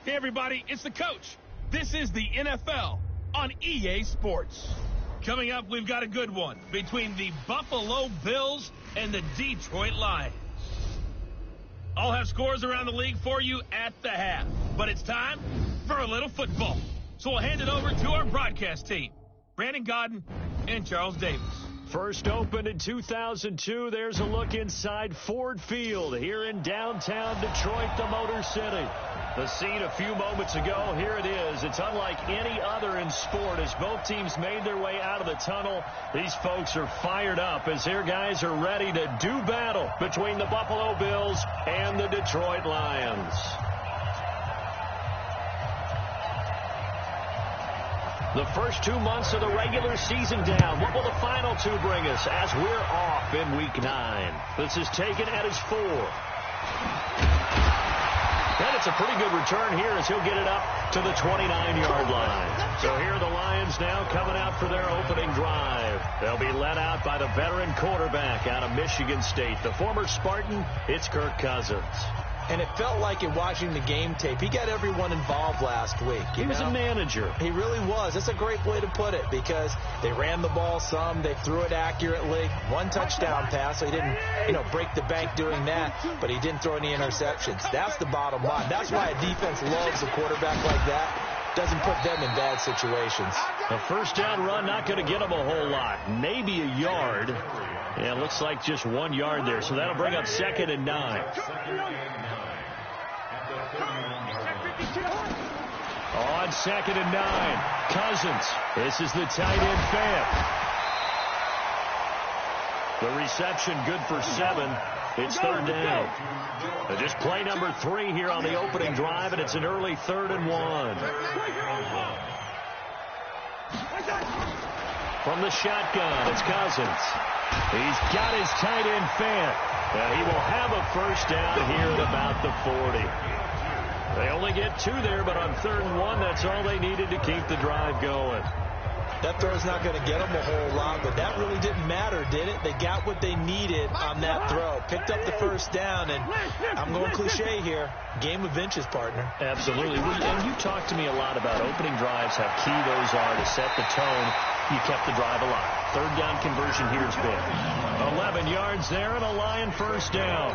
Hey, everybody, it's the coach. This is the NFL on EA Sports. Coming up, we've got a good one between the Buffalo Bills and the Detroit Lions. I'll have scores around the league for you at the half. But it's time for a little football. So we'll hand it over to our broadcast team, Brandon Godden and Charles Davis. First opened in 2002, there's a look inside Ford Field here in downtown Detroit, the Motor City. The scene a few moments ago, here it is. It's unlike any other in sport as both teams made their way out of the tunnel. These folks are fired up as their guys are ready to do battle between the Buffalo Bills and the Detroit Lions. The first 2 months of the regular season down. What will the final two bring us as we're off in Week 9? This is taken at his 4. And it's a pretty good return here as he'll get it up to the 29-yard line. So here are the Lions now coming out for their opening drive. They'll be led out by the veteran quarterback out of Michigan State. The former Spartan, it's Kirk Cousins. And it felt like in watching the game tape, he got everyone involved last week. He was a manager. He really was. That's a great way to put it because they ran the ball some. They threw it accurately. One touchdown pass, so he didn't, break the bank doing that, but he didn't throw any interceptions. That's the bottom line. That's why a defense loves a quarterback like that. Doesn't put them in bad situations. A first down run, not going to get him a whole lot. Maybe a yard. Yeah, it looks like just 1 yard there, so that'll bring up 2nd and 9. On 2nd and 9, Cousins. This is the tight end fan. The reception good for 7. It's 3rd down. Just play number 3 here on the opening drive, and it's an early 3rd and 1. From the shotgun, it's Cousins. He's got his tight end fan. He will have a first down here at about the 40. They only get 2 there, but on 3rd and 1, that's all they needed to keep the drive going. That throw's not going to get them a whole lot, but that really didn't matter, did it? They got what they needed on that throw. Picked up the first down, and I'm going cliche here. Game of inches, partner. Absolutely. And you talked to me a lot about opening drives, how key those are to set the tone. You kept the drive alive. 3rd down conversion here is big. 11 yards there and a Lion first down.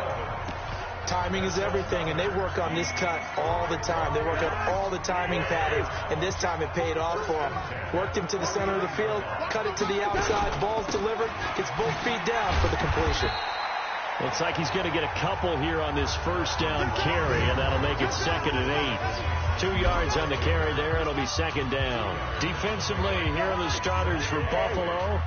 Timing is everything, and they work on this cut all the time. They work on all the timing patterns, and this time it paid off for them. Worked him to the center of the field, cut it to the outside, ball's delivered, gets both feet down for the completion. Looks like he's going to get a couple here on this first down carry, and that'll make it 2nd and 8. 2 yards on the carry there, it'll be 2nd down. Defensively, here are the starters for Buffalo.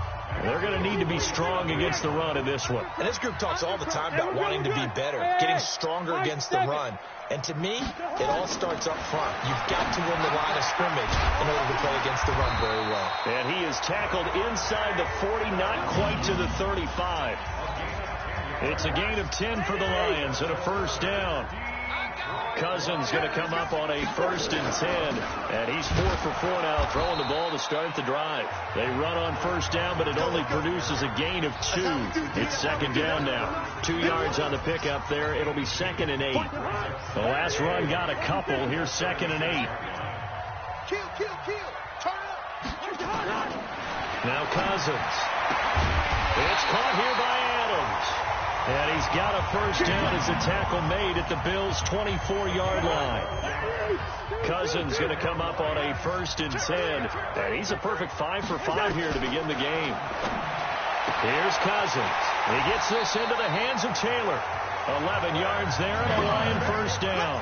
They're going to need to be strong against the run in this one. And this group talks all the time about wanting to be better, getting stronger against the run. And to me, it all starts up front. You've got to win the line of scrimmage in order to play against the run very well. And he is tackled inside the 40, not quite to the 35. It's a gain of 10 for the Lions and a first down. Cousins going to come up on a 1st and 10, and he's 4 for 4 now, throwing the ball to start the drive. They run on first down, but it only produces a gain of 2. It's 2nd down now. 2 yards on the pickup there. It'll be 2nd and 8. The last run got a couple. Here's 2nd and 8. Now Cousins. It's caught here by Adams. And he's got a first down as a tackle made at the Bills' 24-yard line. Cousins going to come up on a 1st and 10. And he's a perfect 5 for 5 here to begin the game. Here's Cousins. He gets this into the hands of Taylor. 11 yards there and a Lion first down.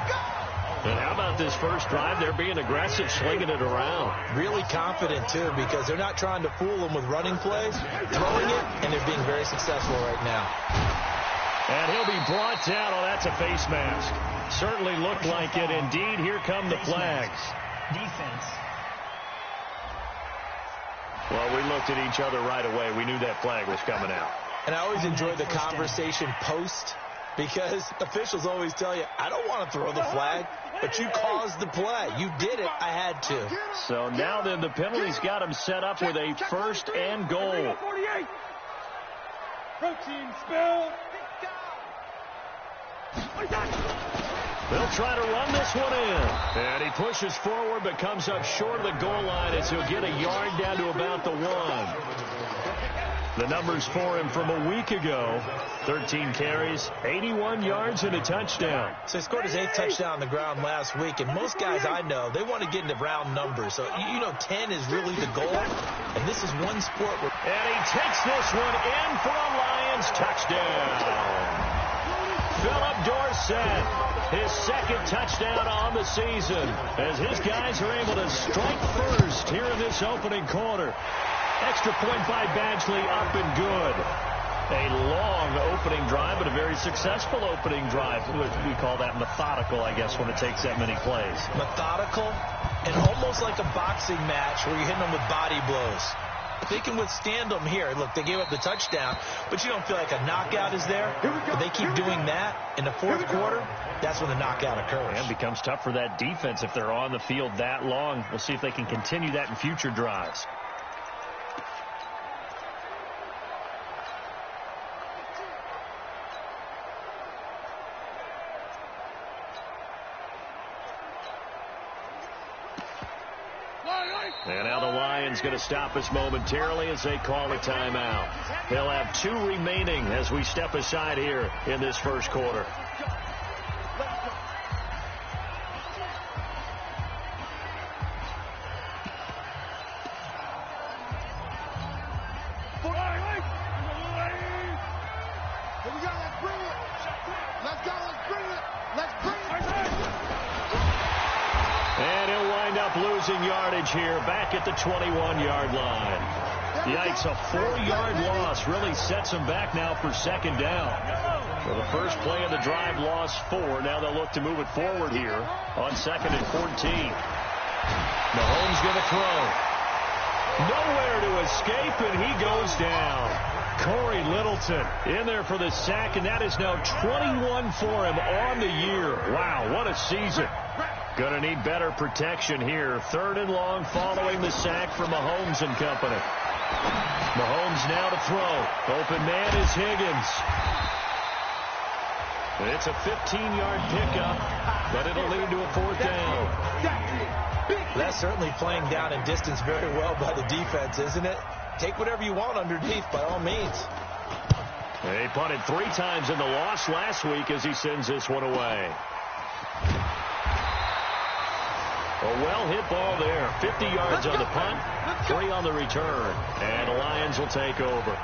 And how about this first drive? They're being aggressive, slinging it around. Really confident, too, because they're not trying to fool them with running plays, throwing it, and they're being very successful right now. And he'll be brought down. Oh, that's a face mask. Certainly looked like it. Indeed, here come the flags. Defense. Well, we looked at each other right away. We knew that flag was coming out. And I always enjoy the conversation post because officials always tell you, I don't want to throw the flag, but you caused the play. You did it. I had to. So now then the penalty's got him set up with a 1st and goal. Protein spill. They'll try to run this one in. And he pushes forward but comes up short of the goal line as he'll get a yard down to about the 1. The numbers for him from a week ago: 13 carries, 81 yards, and a touchdown. So he scored his 8th touchdown on the ground last week, and most guys I know, they want to get into round numbers. So, 10 is really the goal, and this is one sport where... And he takes this one in for a Lions touchdown. Philip Dorsett, his 2nd touchdown on the season, as his guys are able to strike first here in this opening quarter. Extra point by Badgley, up and good. A long opening drive, but a very successful opening drive. We call that methodical, I guess, when it takes that many plays. Methodical and almost like a boxing match where you're hitting them with body blows. They can withstand them here. Look, they gave up the touchdown, but you don't feel like a knockout is there. But they keep doing that in the 4th quarter, that's when the knockout occurs. And it becomes tough for that defense if they're on the field that long. We'll see if they can continue that in future drives. And now the Lions going to stop us momentarily as they call a timeout. They'll have 2 remaining as we step aside here in this first quarter. And he'll wind up losing yardage here back at the 21-yard line. Yikes, a 4-yard loss really sets him back now for 2nd down. So the first play of the drive lost 4. Now they'll look to move it forward here on 2nd and 14. Mahomes going to throw. Nowhere to escape, and he goes down. Corey Littleton in there for the sack, and that is now 21 for him on the year. Wow, what a season. Going to need better protection here. 3rd and long following the sack from Mahomes and company. Mahomes now to throw. Open man is Higgins. It's a 15-yard pickup, but it'll lead to a 4th down. That's certainly playing down in distance very well by the defense, isn't it? Take whatever you want underneath by all means. He punted 3 times in the loss last week as he sends this one away. A well-hit ball there. 50 yards on the punt, 3 on the return. And the Lions will take over.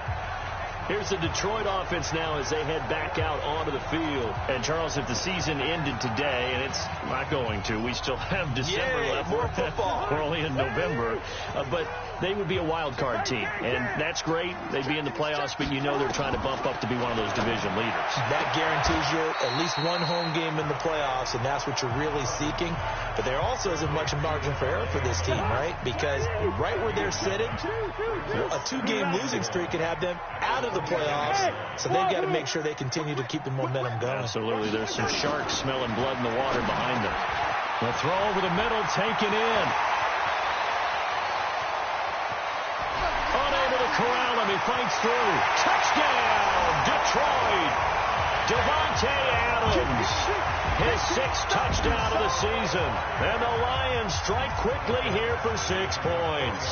Here's the Detroit offense now as they head back out onto the field. And, Charles, if the season ended today, and it's not going to, we still have December left. More football. We're only in November. But they would be a wild card team. And that's great. They'd be in the playoffs, but you know they're trying to bump up to be one of those division leaders. That guarantees you at least one home game in the playoffs, and that's what you're really seeking. But there also isn't much margin for error for this team, right? Because right where they're sitting, a 2-game losing streak could have them out of the playoffs, so they've got to make sure they continue to keep the momentum going. Absolutely. There's some sharks smelling blood in the water behind them. The throw over the middle, taken in. Unable to corral him. He fights through. Touchdown, Detroit. Devontae Adams, his 6th touchdown of the season. And the Lions strike quickly here for 6 points.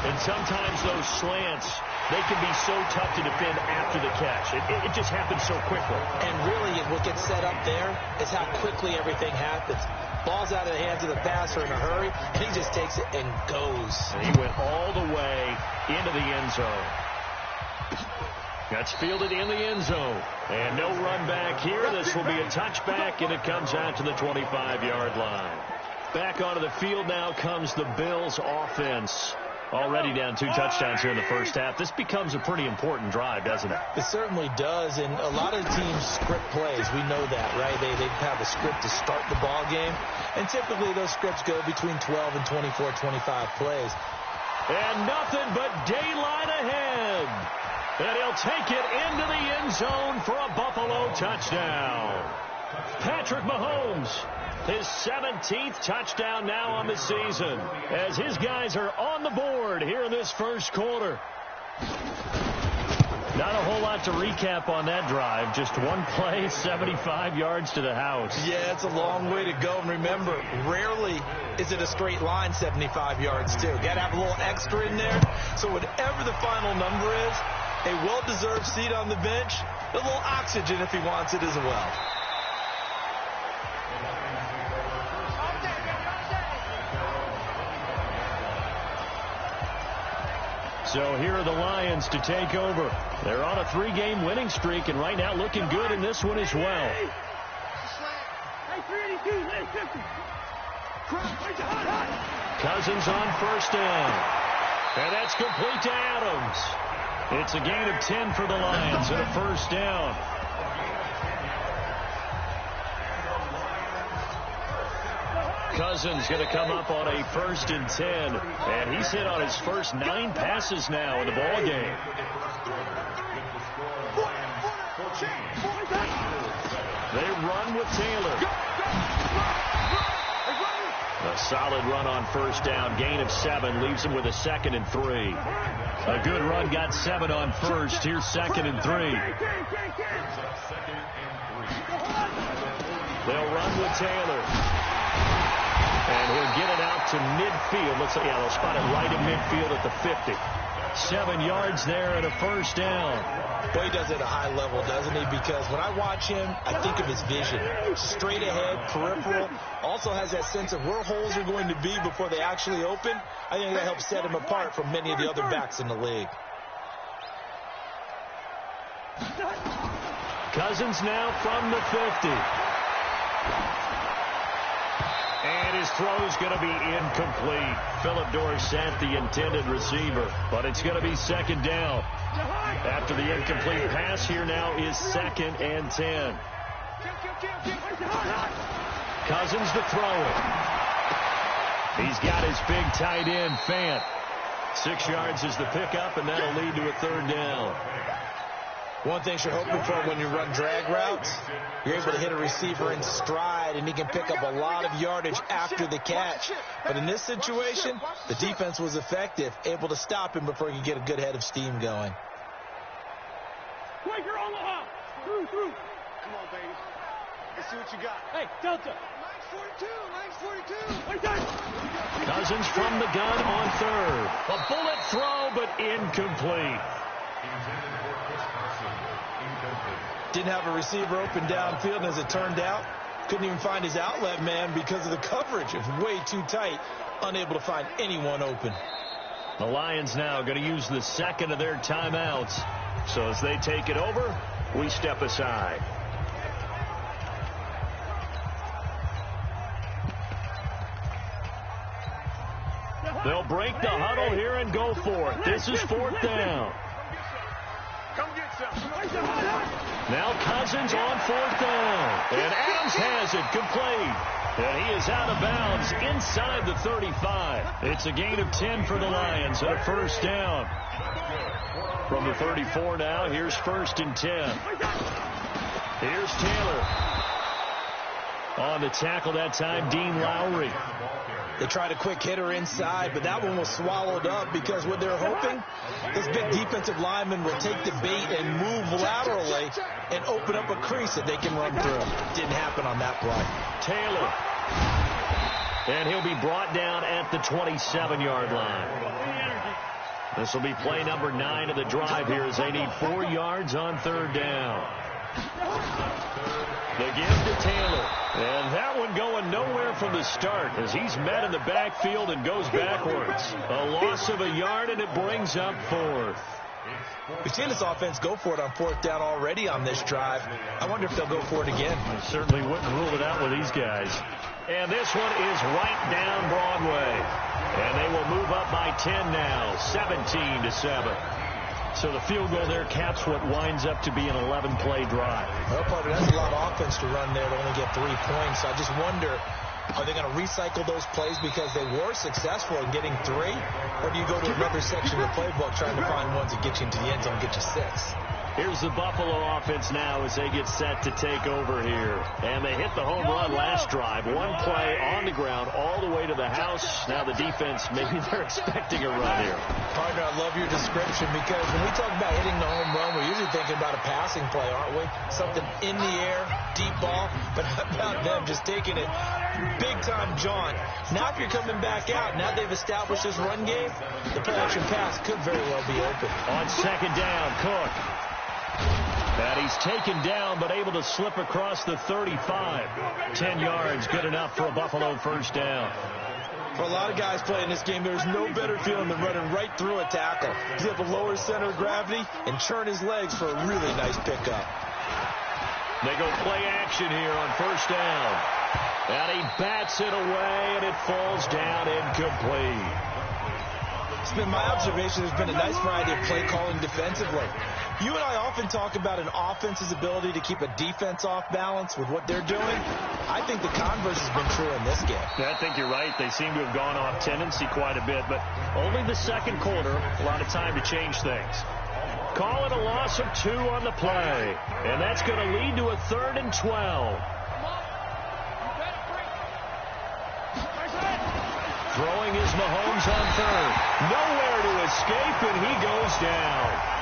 And sometimes those slants, they can be so tough to defend after the catch. It just happens so quickly. And really, what gets set up there is how quickly everything happens. Ball's out of the hands of the passer in a hurry, and he just takes it and goes. And he went all the way into the end zone. That's fielded in the end zone. And no run back here. This will be a touchback, and it comes out to the 25-yard line. Back onto the field now comes the Bills offense. Already down 2 touchdowns here in the first half. This becomes a pretty important drive, doesn't it? It certainly does, and a lot of teams script plays. We know that, right? They have a script to start the ball game, and typically those scripts go between 12 and 24, 25 plays. And nothing but daylight ahead. And he'll take it into the end zone for a Buffalo touchdown. Patrick Mahomes, his 17th touchdown now on the season, as his guys are on the board here in this first quarter. Not a whole lot to recap on that drive. Just one play, 75 yards to the house. Yeah, it's a long way to go. And remember, rarely is it a straight line 75 yards, too. Got to have a little extra in there. So whatever the final number is, a well-deserved seat on the bench, a little oxygen if he wants it as well. So here are the Lions to take over. They're on a 3-game winning streak, and right now looking good in this one as well. Cousins on first down. And that's complete to Adams. It's a gain of 10 for the Lions and a first down. Cousins going to come up on a 1st and 10. And he's hit on his first 9 passes now in the ball game. They run with Taylor. A solid run on first down. Gain of 7. Leaves him with a 2nd and 3. A good run got 7 on first. Here's 2nd and 3. They'll run with Taylor. And he'll get it out to midfield. Looks like, yeah, they'll spot it right in midfield at the 50. 7 yards there and a first down. Boy, he does it at a high level, doesn't he? Because when I watch him, I think of his vision. Straight ahead, peripheral. Also has that sense of where holes are going to be before they actually open. I think that helps set him apart from many of the other backs in the league. Cousins now from the 50. And his throw's going to be incomplete. Philip Dorsett, the intended receiver. But it's going to be 2nd down. After the incomplete pass, here now is 2nd and 10. Cousins to throw it. He's got his big tight end, Fant. 6 yards is the pickup, and that'll lead to a 3rd down. One thing you're hoping for when you run drag routes, you're able to hit a receiver in stride, and he can pick up a lot of yardage after the catch. But in this situation, the defense was effective, able to stop him before he could get a good head of steam going. Quaker Omaha! Through. Come on, baby. Let's see what you got. Hey, Delta. Line's 42. Cousins from the gun on 3rd. A bullet throw, but incomplete. Didn't have a receiver open downfield, and as it turned out, couldn't even find his outlet man because of the coverage. It was way too tight, unable to find anyone open. The Lions now going to use the 2nd of their timeouts. So as they take it over, we step aside. They'll break the huddle here and go for it. This is 4th down. Come get some. Now Cousins on 4th down. And Adams has it complete. And he is out of bounds inside the 35. It's a gain of 10 for the Lions and a first down. From the 34 now, here's 1st and 10. Here's Taylor. On the tackle that time, Dean Lowry. They tried a quick hitter inside, but that one was swallowed up because what they're hoping, this big defensive lineman will take the bait and move laterally and open up a crease that they can run through. Didn't happen on that play. Taylor. And he'll be brought down at the 27-yard line. This will be play number 9 of the drive here as they need 4 yards on 3rd down. The give to Taylor. And that one going nowhere from the start as he's met in the backfield and goes backwards. A loss of a yard, and it brings up 4th. We've seen this offense go for it on 4th down already on this drive. I wonder if they'll go for it again. I certainly wouldn't rule it out with these guys. And this one is right down Broadway. And they will move up by 10 now, 17-7. So the field goal there caps what winds up to be an 11-play drive. Well, Parker, that's a lot of offense to run there to only get 3 points. I just wonder, are they going to recycle those plays because they were successful in getting 3? Or do you go to another section of the playbook trying to find ones that get you into the end zone and get you 6? Here's the Buffalo offense now as they get set to take over here. And they hit the home run last drive. One play on the ground all the way to the house. Now the defense, maybe they're expecting a run here. Partner, I love your description because when we talk about hitting the home run, we're usually thinking about a passing play, aren't we? Something in the air, deep ball. But how about them just taking it big-time jaunt? Now if you're coming back out, now they've established this run game, the play-action pass could very well be open. On second down, Cook. And he's taken down but able to slip across the 35. 10 yards, good enough for a Buffalo first down. For a lot of guys playing this game, there's no better feeling than running right through a tackle. He's able to lower his center of gravity and churn his legs for a really nice pickup. They go play action here on first down. And he bats it away, and it falls down incomplete. It's been my observation there's been a nice variety of play calling defensively. You and I often talk about an offense's ability to keep a defense off balance with what they're doing. I think the converse has been true in this game. I think you're right. They seem to have gone off tendency quite a bit, but only the second quarter, a lot of time to change things. Call it a loss of 2 on the play, and that's going to lead to a 3rd and 12. Throwing is Mahomes on third. Nowhere to escape, and he goes down.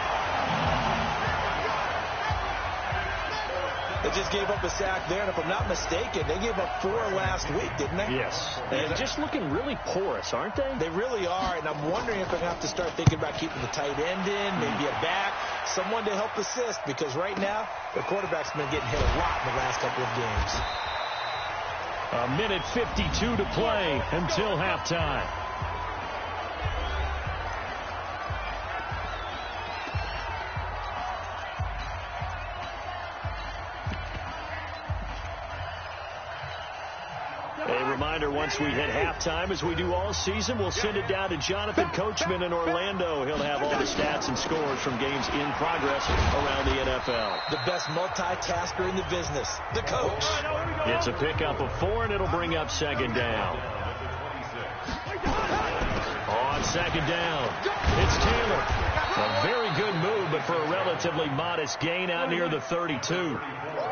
They just gave up a sack there, and if I'm not mistaken, they gave up 4 last week, didn't they? Yes. And just looking really porous, aren't they? They really are, and I'm wondering if they're going to have to start thinking about keeping the tight end in, maybe a back, someone to help assist, because right now, their quarterback's been getting hit a lot in the last couple of games. A minute 52 to play until halftime. A reminder, once we hit halftime, as we do all season, we'll send it down to Jonathan Coachman in Orlando. He'll have all the stats and scores from games in progress around the NFL. The best multitasker in the business, the coach. It's a pickup of 4, and it'll bring up second down. On second down, it's Taylor. A very good move, but for a relatively modest gain out near the 32.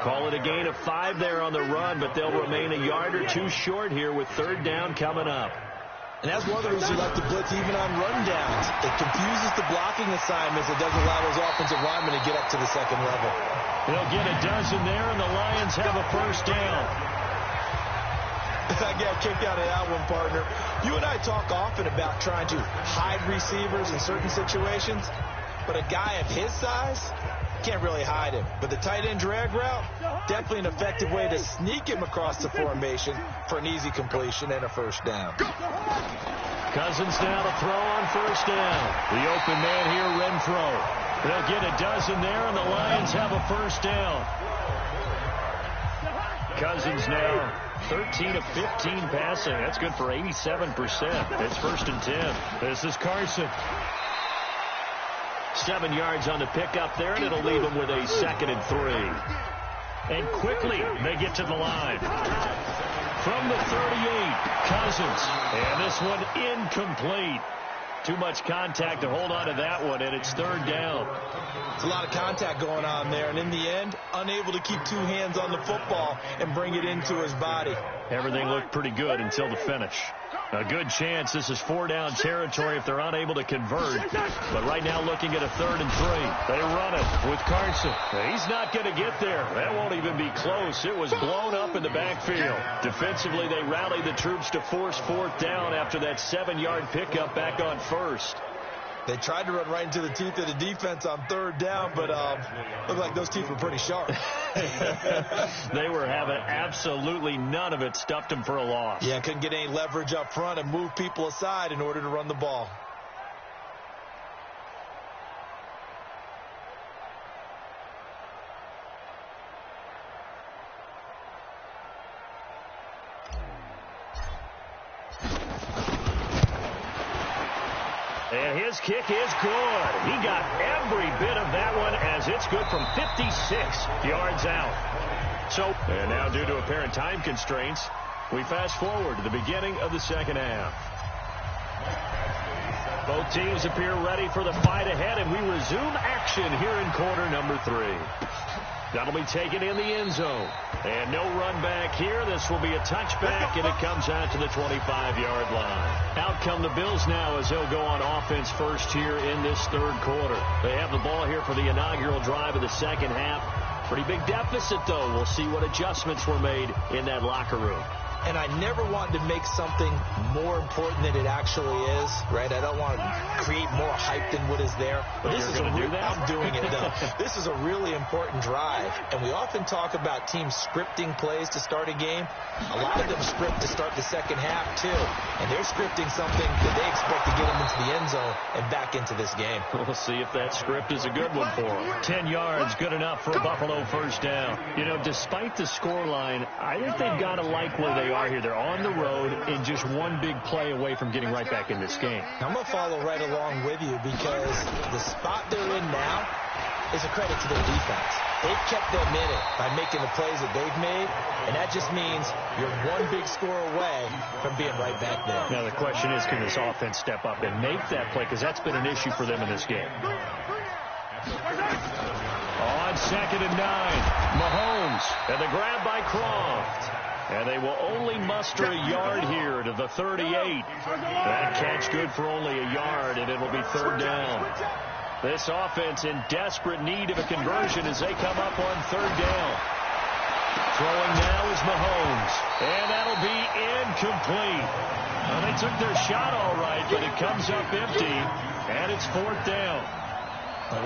Call it a gain of 5 there on the run, but they'll remain a yard or 2 short here with 3rd down coming up. And that's one of the reasons you like to blitz even on rundowns. It confuses the blocking assignments. It doesn't allow those offensive linemen to get up to the second level. They'll get a dozen there, and the Lions have a first down. I got kicked out of that one, partner. You and I talk often about trying to hide receivers in certain situations, but a guy of his size can't really hide him. But the tight end drag route, definitely an effective way to sneak him across the formation for an easy completion and a first down. Cousins now to throw on first down. The open man here, Renfro. They'll get a dozen there, and the Lions have a first down. Cousins now 13 of 15 passing. That's good for 87%. It's 1st and 10. This is Carson. 7 yards on the pickup there, and it'll leave them with a 2nd and 3. And quickly, they get to the line. From the 38, Cousins. And this one incomplete. Too much contact to hold on to that one, and it's 3rd down. It's a lot of contact going on there, and in the end, unable to keep 2 hands on the football and bring it into his body. Everything looked pretty good until the finish. A good chance this is 4-down territory if they're unable to convert. But right now looking at a 3rd and 3. They run it with Carson. He's not going to get there. That won't even be close. It was blown up in the backfield. Defensively, they rallied the troops to force 4th down after that 7-yard pickup back on 1st. They tried to run right into the teeth of the defense on 3rd down, but looked like those teeth were pretty sharp. They were having absolutely none of it. Stuffed them for a loss. Yeah, couldn't get any leverage up front and move people aside in order to run the ball. And his kick is good. He got every bit of that one as it's good from 56 yards out. So, and now due to apparent time constraints, we fast forward to the beginning of the second half. Both teams appear ready for the fight ahead, and we resume action here in quarter number 3. That'll be taken in the end zone. And no run back here. This will be a touchback, and it comes out to the 25-yard line. Out come the Bills now as they'll go on offense first here in this third quarter. They have the ball here for the inaugural drive of the second half. Pretty big deficit, though. We'll see what adjustments were made in that locker room. And I never want to make something more important than it actually is, right? I don't want to create more hype than what is there. But this is going to do that? I'm doing it, though. This is a really important drive. And we often talk about teams scripting plays to start a game. A lot of them script to start the second half, too. And they're scripting something that they expect to get them into the end zone and back into this game. We'll see if that script is a good one for them. 10 yards, good enough for a Buffalo first down. You know, despite the scoreline, I think they've got to like where they are here. They're on the road and just one big play away from getting right back in this game. I'm going to follow right along with you because the spot they're in now is a credit to their defense. They've kept them in it by making the plays that they've made, and that just means you're one big score away from being right back there. Now the question is, can this offense step up and make that play? Because that's been an issue for them in this game. On 2nd and 9, Mahomes, and the grab by Croft. And they will only muster a yard here to the 38. That catch good for only a yard, and it'll be third down. This offense in desperate need of a conversion as they come up on third down. Throwing now is Mahomes, and that'll be incomplete. Well, they took their shot all right, but it comes up empty, and it's fourth down.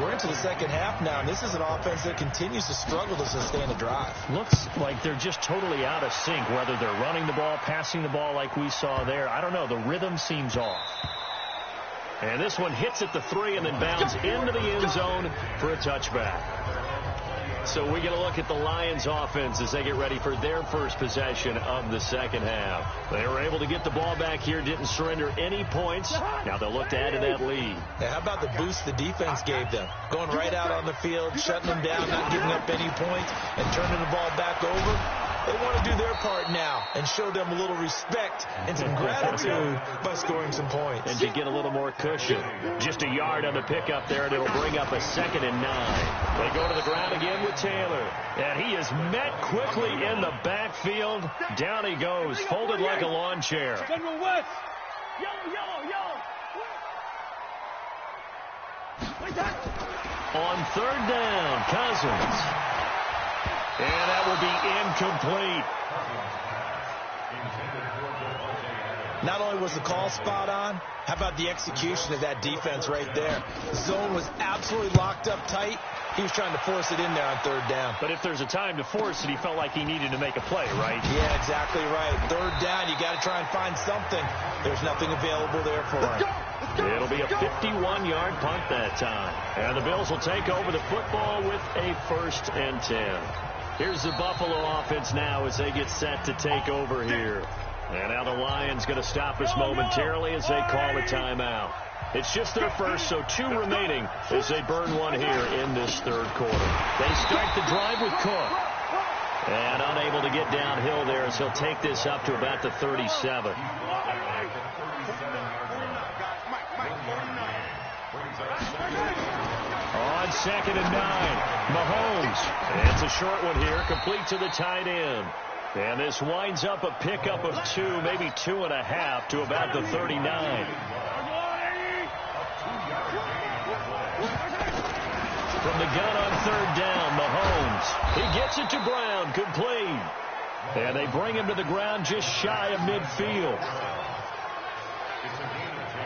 We're into the second half now, and this is an offense that continues to struggle to sustain a drive. Looks like they're just totally out of sync, whether they're running the ball, passing the ball like we saw there. I don't know. The rhythm seems off. And this one hits at the 3 and then bounds into the end zone for a touchback. So we get a look at the Lions offense as they get ready for their first possession of the second half. They were able to get the ball back here, didn't surrender any points. Now they'll look to add to that lead. Yeah, how about the boost the defense gave them? Going right out on the field, shutting them down, not giving up any points, and turning the ball back over. They want to do their part now and show them a little respect and some gratitude by scoring some points. And to get a little more cushion. Just a yard on the pickup there, and it'll bring up a 2nd and 9. They go to the ground again with Taylor. And he is met quickly in the backfield. Down he goes, folded like a lawn chair. On third down, Cousins. And that will be incomplete. Not only was the call spot on, how about the execution of that defense right there? The zone was absolutely locked up tight. He was trying to force it in there on third down. But if there's a time to force it, he felt like he needed to make a play, right? Yeah, exactly right. Third down, you got to try and find something. There's nothing available there for him. It'll be a 51-yard punt that time. And the Bills will take over the football with a 1st and 10. Here's the Buffalo offense now as they get set to take over here. And now the Lions going to stop us momentarily as they call a timeout. It's just their first, so 2 remaining as they burn one here in this third quarter. They start the drive with Cook. And unable to get downhill there as he'll take this up to about the 37. On 2nd and 9, Mahomes. And it's a short one here, complete to the tight end. And this winds up a pickup of 2, maybe 2.5 to about the 39. From the gun on third down, Mahomes. He gets it to Brown, complete. And they bring him to the ground just shy of midfield.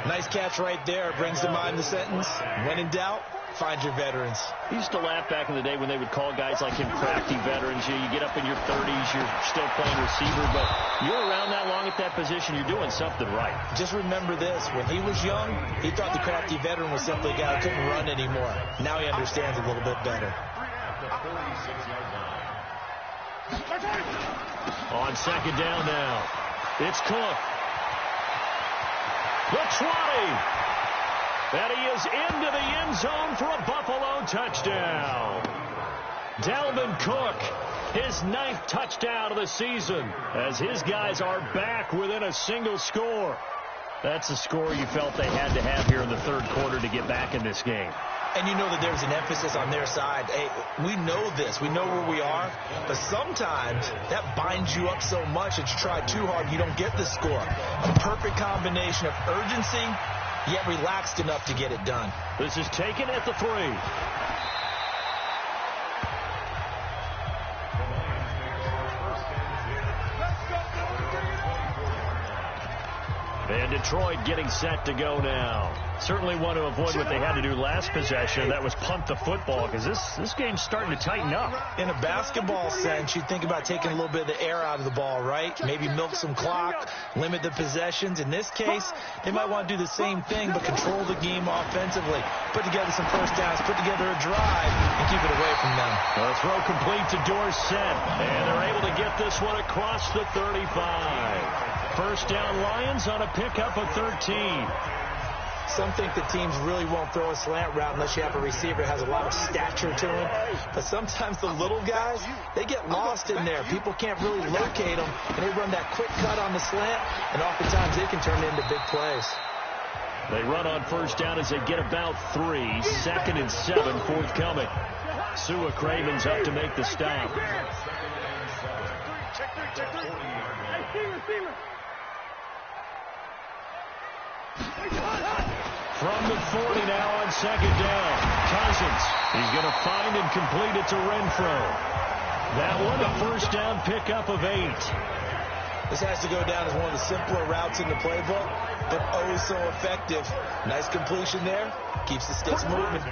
Nice catch right there. Brings to mind the sentence, when in doubt, find your veterans. He used to laugh back in the day when they would call guys like him crafty veterans. You get up in your 30s, you're still playing receiver, but you're around that long at that position, you're doing something right. Just remember this. When he was young, he thought the crafty veteran was simply a guy who couldn't run anymore. Now he understands a little bit better. On 2nd down now, it's Cook. The 20. And he is into the end zone for a Buffalo touchdown. Dalvin Cook, his 9th touchdown of the season, as his guys are back within a single score. That's the score you felt they had to have here in the third quarter to get back in this game. And you know that there's an emphasis on their side. Hey, we know this. We know where we are. But sometimes that binds you up so much that you try too hard and you don't get the score. A perfect combination of urgency, yet relaxed enough to get it done. This is taken at the 3. And Detroit getting set to go now. Certainly want to avoid what they had to do last possession. That was punt the football, because this game's starting to tighten up. In a basketball sense, you think about taking a little bit of the air out of the ball, right? Maybe milk some clock, limit the possessions. In this case, they might want to do the same thing, but control the game offensively. Put together some first downs, put together a drive, and keep it away from them. The throw complete to Dorsett, and they're able to get this one across the 35. First down Lions on a pickup of 13. Some think the teams really won't throw a slant route unless you have a receiver that has a lot of stature to him. But sometimes the little guys, they get lost in there. People can't really locate them, and they run that quick cut on the slant, and oftentimes they can turn it into big plays. They run on first down as they get about 3. 2nd and 7 forthcoming. Sua Craven's up to make the stop. From the 40 now on 2nd down. Cousins. He's going to find and complete it to Renfro. That one a first down pickup of 8. This has to go down as one of the simpler routes in the playbook, but oh so effective. Nice completion there. Keeps the sticks moving.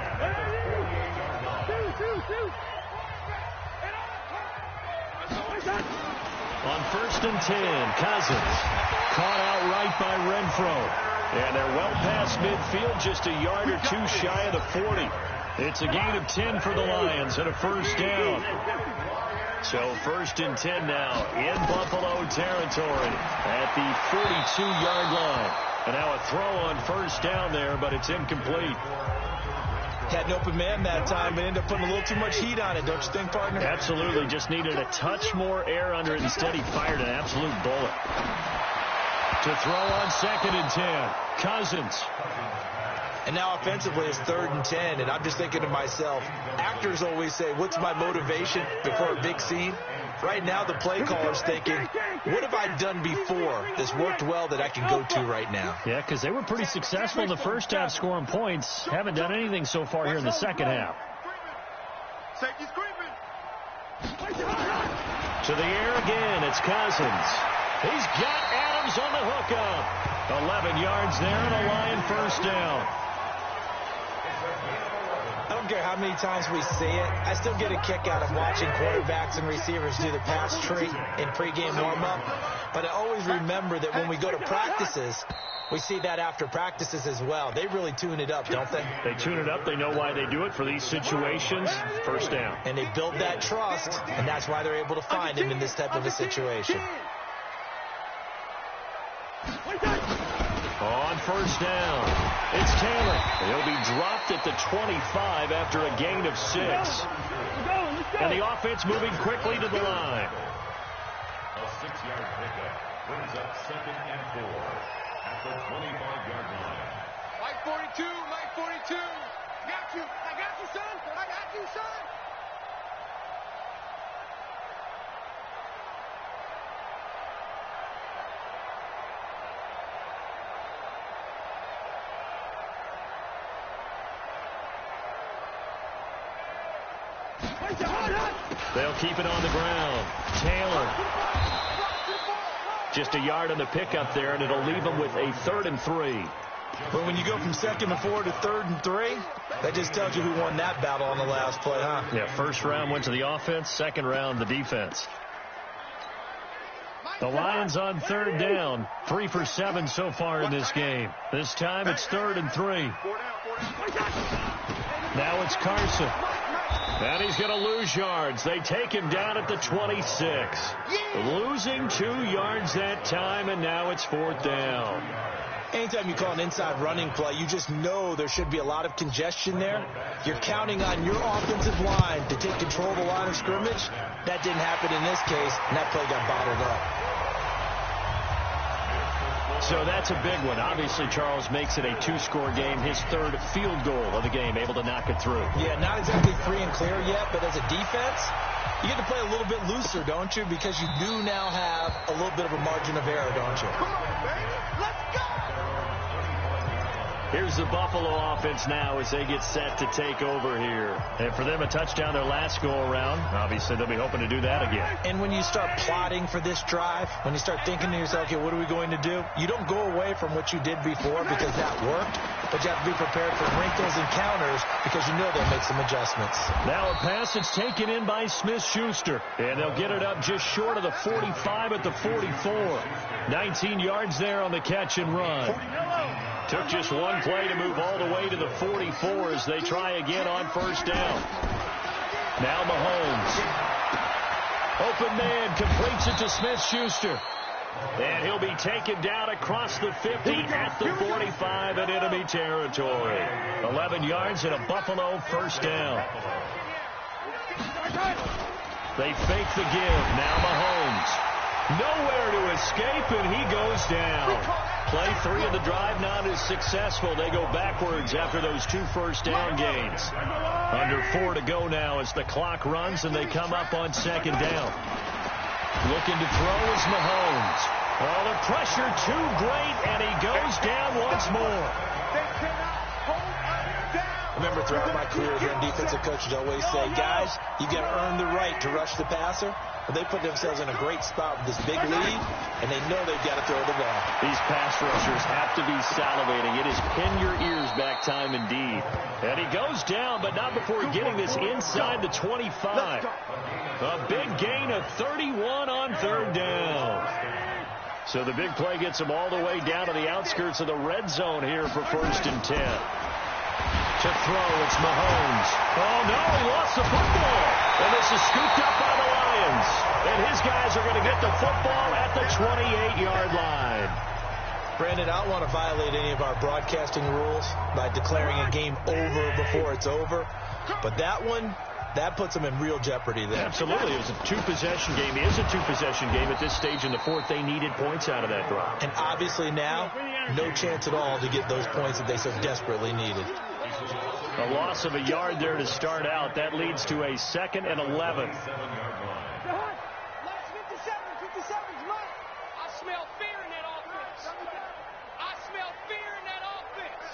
On 1st and 10, Cousins. Caught out right by Renfro. And they're well past midfield, just a yard or 2 shy of the 40. It's a gain of 10 for the Lions and a first down. So 1st and 10 now in Buffalo territory at the 42-yard line. And now a throw on first down there, but it's incomplete. Had an open man that time, but ended up putting a little too much heat on it, don't you think, partner? Absolutely. Just needed a touch more air under it. Instead, he fired an absolute bullet. To throw on 2nd and 10. Cousins. And now offensively it's 3rd and 10, and I'm just thinking to myself, actors always say, what's my motivation before a big scene? Right now the play caller's thinking, what have I done before that's worked well that I can go to right now? Yeah, because they were pretty successful in the first half scoring points. Haven't done anything so far here in the second half. To the air again, it's Cousins. He's got Adams on the hookup. 11 yards there and a Lion first down. I don't care how many times we see it. I still get a kick out of watching quarterbacks and receivers do the pass tree in pregame warm-up. But I always remember that when we go to practices, we see that after practices as well. They really tune it up, don't they? They tune it up. They know why they do it for these situations. First down. And they build that trust, and that's why they're able to find him in this type of a situation. On first down, it's Taylor. He'll be dropped at the 25 after a gain of 6. And the offense moving quickly to the line. A 6-yard pickup brings up 2nd and 4 at the 25-yard line. Mike 42, Mike 42. Got you. I got you, son. I got you, son. They'll keep it on the ground. Taylor. Just a yard on the pickup there, and it'll leave them with a 3rd and 3. But when you go from 2nd and 4 to 3rd and 3, that just tells you who won that battle on the last play, huh? Yeah, first round went to the offense, second round the defense. The Lions on 3rd down. 3 for 7 so far in this game. This time it's 3rd and 3. Now it's Carson. And he's going to lose yards. They take him down at the 26. Losing 2 yards that time, and now it's 4th down. Anytime you call an inside running play, you just know there should be a lot of congestion there. You're counting on your offensive line to take control of the line of scrimmage. That didn't happen in this case, and that play got bottled up. So that's a big one. Obviously, Charles makes it a 2-score game. His third field goal of the game, able to knock it through. Yeah, not exactly free and clear yet, but as a defense, you get to play a little bit looser, don't you? Because you do now have a little bit of a margin of error, don't you? Come on, baby. Let's go. Here's the Buffalo offense now as they get set to take over here. And for them, a touchdown their last go-around. Obviously, they'll be hoping to do that again. And when you start plotting for this drive, when you start thinking to yourself, okay, what are we going to do? You don't go away from what you did before because that worked, but you have to be prepared for wrinkles and counters because you know they'll make some adjustments. Now a pass that's taken in by Smith-Schuster. And they'll get it up just short of the 45 at the 44. 19 yards there on the catch and run. Took just one play to move all the way to the 44 as they try again on first down. Now Mahomes. Open man completes it to Smith-Schuster. And he'll be taken down across the 50 at the 45 in enemy territory. 11 yards and a Buffalo first down. They fake the give. Now Mahomes. Nowhere to escape, and he goes down. Play 3 of the drive not as successful. They go backwards after those 2 first down gains. Under 4 to go now as the clock runs, and they come up on second down. Looking to throw is Mahomes. Oh, the pressure too great, and he goes down once more. I remember throughout my career hearing defensive coaches always say, guys, you got to earn the right to rush the passer. But they put themselves in a great spot with this big lead, and they know they've got to throw the ball. These pass rushers have to be salivating. It is pin your ears back time indeed. And he goes down, but not before getting this inside the 25. A big gain of 31 on third down. So the big play gets him all the way down to the outskirts of the red zone here for 1st and 10. To throw, it's Mahomes. Oh, no, he lost the football. And this is scooped up by the Lions. And his guys are going to get the football at the 28-yard line. Brandon, I don't want to violate any of our broadcasting rules by declaring a game over before it's over. But that one, that puts them in real jeopardy there. Absolutely. It was a 2-possession game. It is a 2-possession game at this stage in the 4th. They needed points out of that drive. And obviously now, no chance at all to get those points that they so desperately needed. A loss of a yard there to start out. That leads to a 2nd and 11. Last 57, 57's mine. I smell fear in that offense. I smell fear in that offense.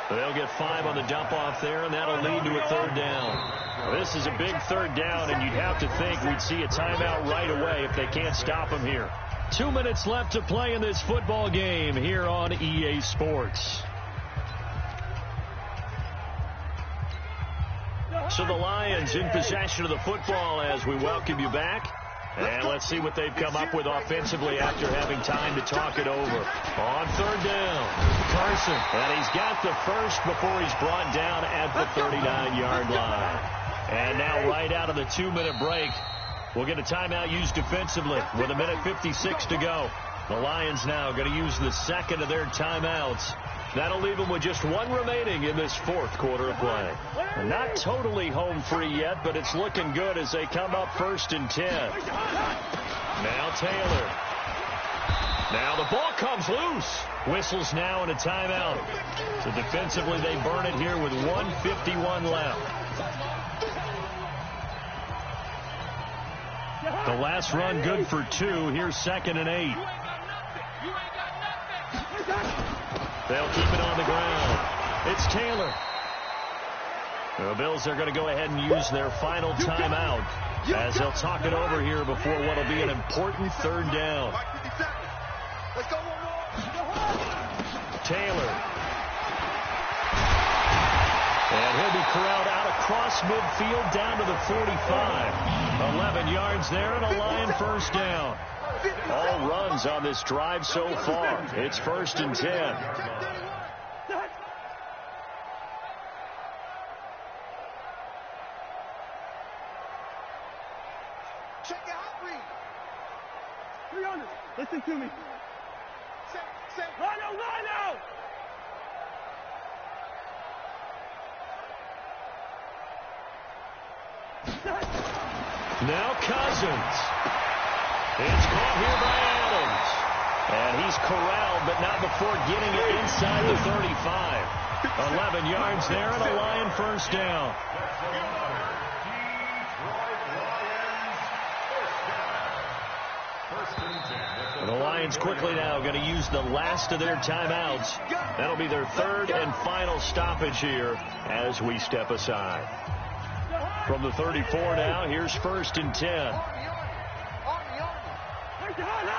They'll get 5 on the dump off there, and that'll lead to a 3rd down. This is a big 3rd down, and you'd have to think we'd see a timeout right away if they can't stop him here. 2 minutes left to play in this football game here on EA Sports. So the Lions in possession of the football as we welcome you back. And let's see what they've come up with offensively after having time to talk it over. On 3rd down, Carson. And he's got the first before he's brought down at the 39-yard line. And now right out of the 2-minute break, we'll get a timeout used defensively with 1:56 to go. The Lions now going to use the 2nd of their timeouts. That'll leave them with just 1 remaining in this 4th quarter of play. And not totally home free yet, but it's looking good as they come up 1st and 10. Now Taylor. Now the ball comes loose. Whistles now in a timeout. So defensively they burn it here with 1:51 left. The last run good for 2. Here's 2nd and 8. They'll keep it on the ground. It's Taylor. The Bills are going to go ahead and use their final timeout as they'll talk it over here before what will be an important 3rd down. Let's go one more. Taylor. And he'll be corralled out across midfield down to the 45. 11 yards there and a Lion first down. All runs on this drive so far. It's 1st and 10. Check your hot read. Listen to me. Rhino! Now Cousins. It's caught here by Adams. And he's corralled, but not before getting it inside the 35. 11 yards there and a Lion first down. And the Lions quickly now going to use the last of their timeouts. That'll be their third and final stoppage here as we step aside. From the 34 now, here's 1st and 10.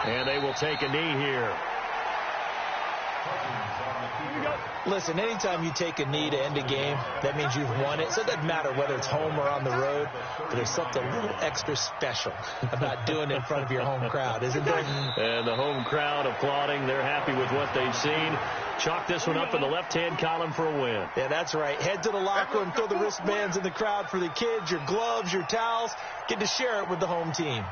And they will take a knee here. Listen, anytime you take a knee to end a game, that means you've won it. So it doesn't matter whether it's home or on the road, but there's something a little extra special about doing it in front of your home crowd, isn't there? And the home crowd applauding. They're happy with what they've seen. Chalk this one up in the left-hand column for a win. Yeah, that's right. Head to the locker room, throw the wristbands in the crowd for the kids, your gloves, your towels. Get to share it with the home team.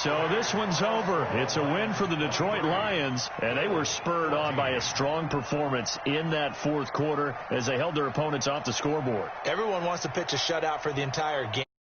So this one's over. It's a win for the Detroit Lions, and they were spurred on by a strong performance in that fourth quarter as they held their opponents off the scoreboard. Everyone wants to pitch a shutout for the entire game.